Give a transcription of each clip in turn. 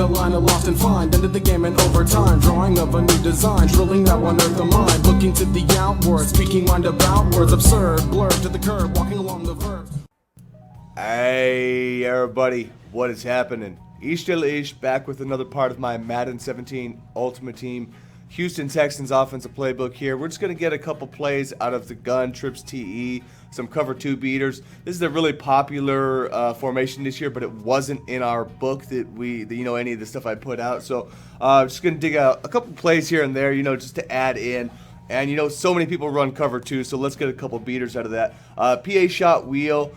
line of lost and find. Ended the game in overtime, drawing of a new design, drilling that one earth of mine. Looking to the outward, speaking mind about words absurd, blurred to the curb, walking along the verge. Hey everybody, what is happening? Ish back with another part of my Madden 17 Ultimate Team Houston Texans offensive playbook here. We're just going to get a couple plays out of the gun, trips TE, some cover 2 beaters. This is a really popular formation this year, but it wasn't in our book that any of the stuff I put out. So just going to dig out a couple plays here and there, just to add in. And so many people run cover 2, so let's get a couple beaters out of that. PA shot wheel.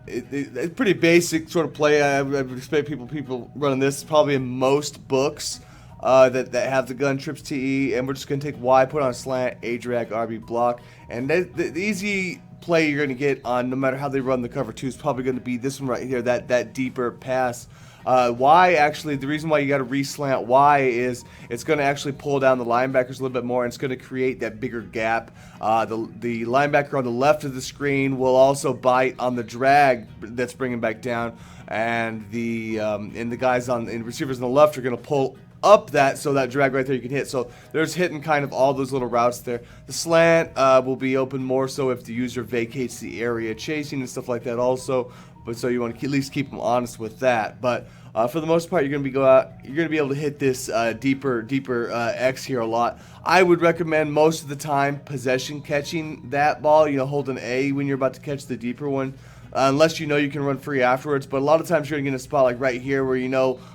It's pretty basic sort of play. I would expect people running this probably in most books that have the gun trips TE, and we're just going to take Y, put on a slant, A drag, RB block, and the easy play you're going to get on no matter how they run the cover 2 is probably going to be this one right here, that deeper pass. Y, actually, the reason why you got to re-slant Y is it's going to actually pull down the linebackers a little bit more, and it's going to create that bigger gap. The linebacker on the left of the screen will also bite on the drag that's bringing back down, and the guys and receivers on the left are going to pull up so that drag right there you can hit. So there's hitting kind of all those little routes there. The slant will be open more so if the user vacates the area chasing and stuff like that also. But so you want to at least keep them honest with that. But for the most part, you're going to be able to hit this deeper X here a lot. I would recommend most of the time possession catching that ball. Holding A when you're about to catch the deeper one. Unless you can run free afterwards. But a lot of times you're going to get a spot like right here where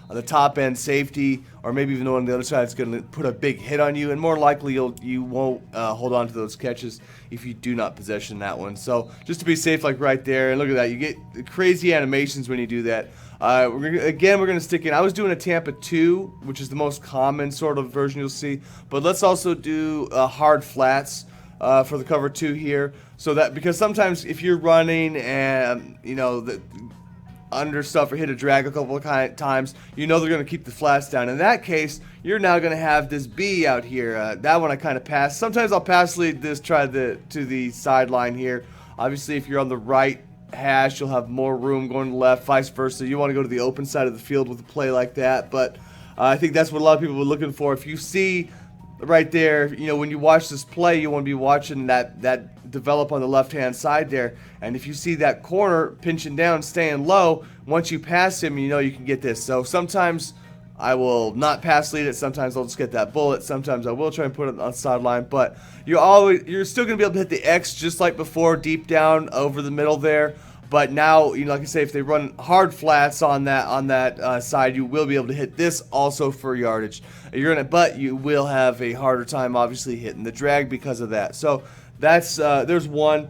on the top end safety, or maybe even the one on the other side is going to put a big hit on you, and more likely you won't hold on to those catches if you do not possession that one. So just to be safe, like right there, and look at that, you get crazy animations when you do that. We're going to stick in. I was doing a Tampa 2, which is the most common sort of version you'll see, but let's also do hard flats for the cover 2 here. So that, because sometimes if you're running and the under stuff or hit a drag a couple of times, they're going to keep the flats down. In that case, you're now going to have this B out here. That one I kind of pass. Sometimes I'll pass lead this, to the sideline here. Obviously, if you're on the right hash, you'll have more room going to the left, vice versa. You want to go to the open side of the field with a play like that. But I think that's what a lot of people are looking for. If you see right there, when you watch this play, you want to be watching that develop on the left-hand side there. And if you see that corner pinching down, staying low, once you pass him, you can get this. So sometimes I will not pass lead it. Sometimes I'll just get that bullet. Sometimes I will try and put it on the sideline. But you're still going to be able to hit the X just like before, deep down over the middle there. But now, like I say, if they run hard flats on that side, you will be able to hit this also for yardage. But you will have a harder time, obviously, hitting the drag because of that. So that's there's one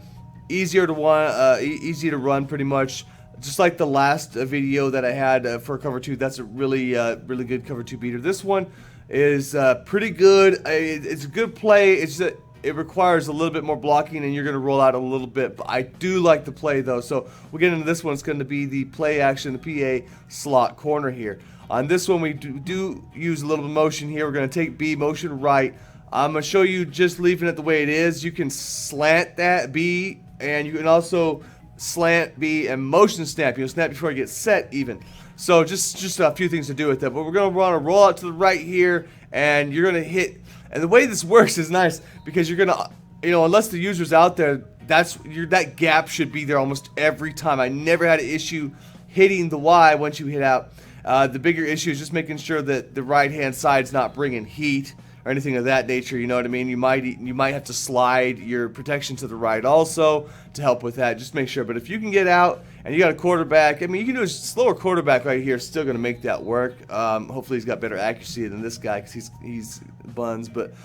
easy to run, pretty much, just like the last video that I had for cover 2. That's a really good cover 2 beater. This one is pretty good. It's a good play. It's just it requires a little bit more blocking, and you're going to roll out a little bit. But I do like the play, though. So we'll get into this one. It's going to be the play action, the PA slot corner here. On this one, we do use a little bit of motion here. We're going to take B, motion right. I'm going to show you just leaving it the way it is. You can slant that B, and you can also slant B and motion snap. You'll snap before you get set even. So just a few things to do with that. But we're going to want to roll out to the right here, and you're going to hit. And the way this works is nice because you're gonna, unless the user's out there, that gap should be there almost every time. I never had an issue hitting the Y once you hit out. The bigger issue is just making sure that the right hand side's not bringing heat or anything of that nature. You know what I mean? You might have to slide your protection to the right also to help with that. Just make sure. But if you can get out and you got a quarterback, you can do a slower quarterback right here. Still going to make that work. Hopefully he's got better accuracy than this guy because he's buns. But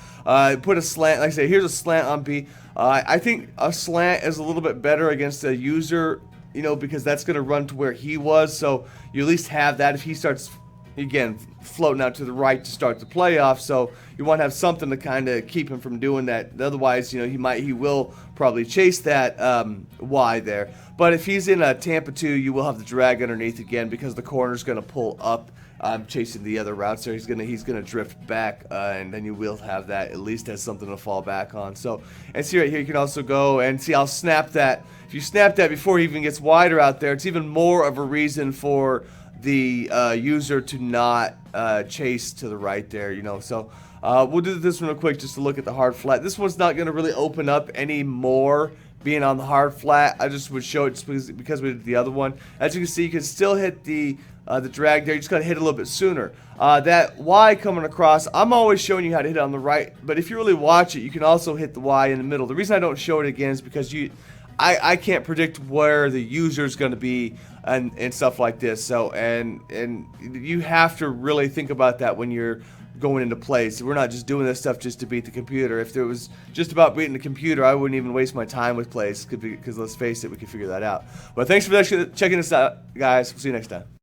put a slant. Like I say, here's a slant on B. I think a slant is a little bit better against a user, because that's going to run to where he was. So you at least have that if he starts, again, floating out to the right to start the playoff. So you want to have something to kind of keep him from doing that. Otherwise, he will probably chase that Y there. But if he's in a Tampa 2, you will have the drag underneath again because the corner's going to pull up, chasing the other routes there. He's gonna drift back, and then you will have that at least as something to fall back on. So, and see right here, you can also go and see. I'll snap that. If you snap that before he even gets wider out there, it's even more of a reason for the user to not chase to the right there, you know. So we'll do this one real quick just to look at the hard flat. This one's not going to really open up any more being on the hard flat. I just would show it just because we did the other one. As you can see, you can still hit the drag there. You just got to hit it a little bit sooner. That Y coming across, I'm always showing you how to hit it on the right, but if you really watch it, you can also hit the Y in the middle. The reason I don't show it again is because I can't predict where the user is going to be and stuff like this. So and you have to really think about that when you're going into plays. So we're not just doing this stuff just to beat the computer. If it was just about beating the computer, I wouldn't even waste my time with plays because let's face it, we can figure that out. But thanks for checking us out, guys. We'll see you next time.